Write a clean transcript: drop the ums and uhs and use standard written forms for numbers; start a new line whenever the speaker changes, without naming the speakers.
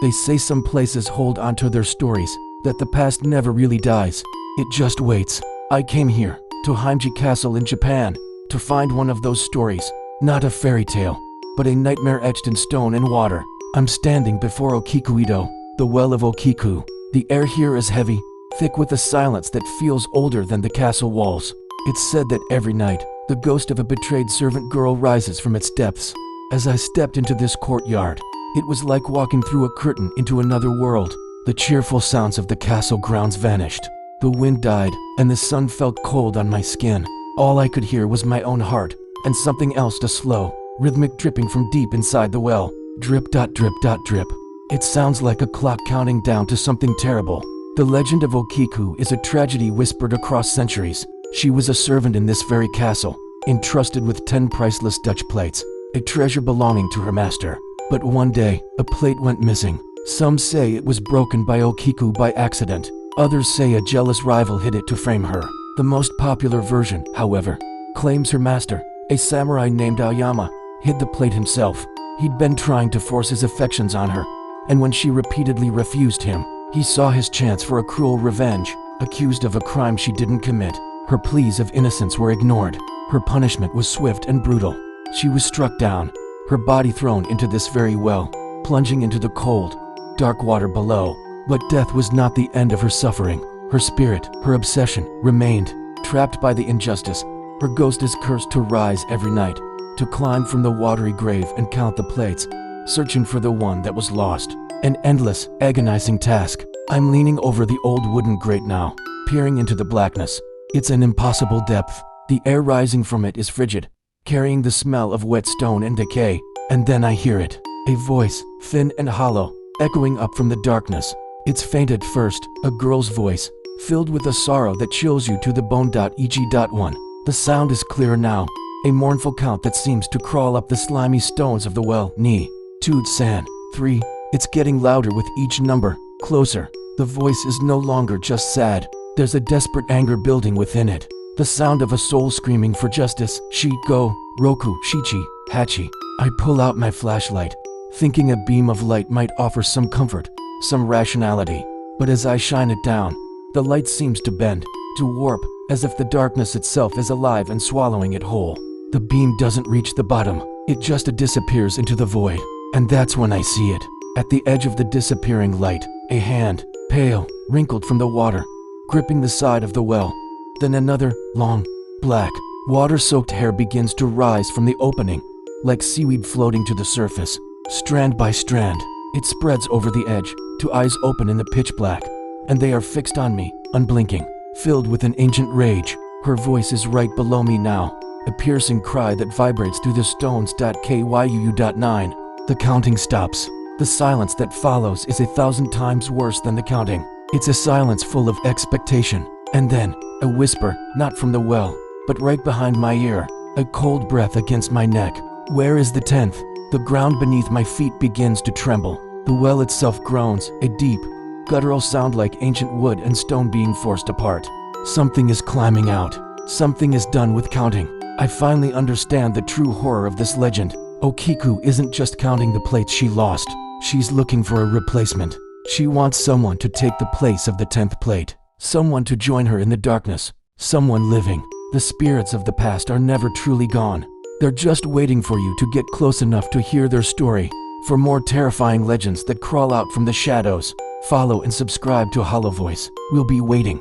They say some places hold onto their stories, that the past never really dies. It just waits. I came here, to Himeji Castle in Japan, to find one of those stories. Not a fairy tale, but a nightmare etched in stone and water. I'm standing before Okiku'S the Well of Okiku. The air here is heavy, thick with a silence that feels older than the castle walls. It's said that every night, the ghost of a betrayed servant girl rises from its depths. As I stepped into this courtyard, it was like walking through a curtain into another world. The cheerful sounds of the castle grounds vanished. The wind died, and the sun felt cold on my skin. All I could hear was my own heart, and something else, a slow, rhythmic dripping from deep inside the well. Drip dot drip dot drip. It sounds like a clock counting down to something terrible. The legend of Okiku is a tragedy whispered across centuries. She was a servant in this very castle, entrusted with 10 priceless Dutch plates, a treasure belonging to her master. But one day, a plate went missing. Some say it was broken by Okiku by accident. Others say a jealous rival hid it to frame her. The most popular version, however, claims her master, a samurai named Aoyama, hid the plate himself. He'd been trying to force his affections on her, and when she repeatedly refused him, he saw his chance for a cruel revenge. Accused of a crime she didn't commit, her pleas of innocence were ignored. Her punishment was swift and brutal. She was struck down, her body thrown into this very well, plunging into the cold, dark water below. But death was not the end of her suffering. Her spirit, her obsession, remained. Trapped by the injustice, her ghost is cursed to rise every night, to climb from the watery grave and count the plates, searching for the one that was lost. An endless, agonizing task. I'm leaning over the old wooden grate now, peering into the blackness. It's an impossible depth. The air rising from it is frigid, carrying the smell of wet stone and decay. And then I hear it. A voice, thin and hollow, echoing up from the darkness. It's faint at first, a girl's voice, filled with a sorrow that chills you to the bone. EG.1. The sound is clearer now, a mournful count that seems to crawl up the slimy stones of the well. Ni, 2, San, 3. It's getting louder with each number, closer. The voice is no longer just sad. There's a desperate anger building within it. The sound of a soul screaming for justice. Shi, go, Roku, Shichi, Hachi. I pull out my flashlight, thinking a beam of light might offer some comfort, some rationality. But as I shine it down, the light seems to bend, to warp, as if the darkness itself is alive and swallowing it whole. The beam doesn't reach the bottom, it just disappears into the void. And that's when I see it. At the edge of the disappearing light, a hand, pale, wrinkled from the water, gripping the side of the well. Then another, long, black, water-soaked hair begins to rise from the opening, like seaweed floating to the surface. Strand by strand, it spreads over the edge, to eyes open in the pitch black, and they are fixed on me, unblinking, filled with an ancient rage. Her voice is right below me now, a piercing cry that vibrates through the stones. KYUU.9. The counting stops. The silence that follows is 1,000 times worse than the counting. It's a silence full of expectation. And then, a whisper, not from the well, but right behind my ear, a cold breath against my neck. Where is the 10th? The ground beneath my feet begins to tremble. The well itself groans, a deep, guttural sound like ancient wood and stone being forced apart. Something is climbing out. Something is done with counting. I finally understand the true horror of this legend. Okiku isn't just counting the plates she lost. She's looking for a replacement. She wants someone to take the place of the 10th plate. Someone to join her in the darkness. Someone living. The spirits of the past are never truly gone. They're just waiting for you to get close enough to hear their story. For more terrifying legends that crawl out from the shadows, follow and subscribe to Hollow Voice. We'll be waiting.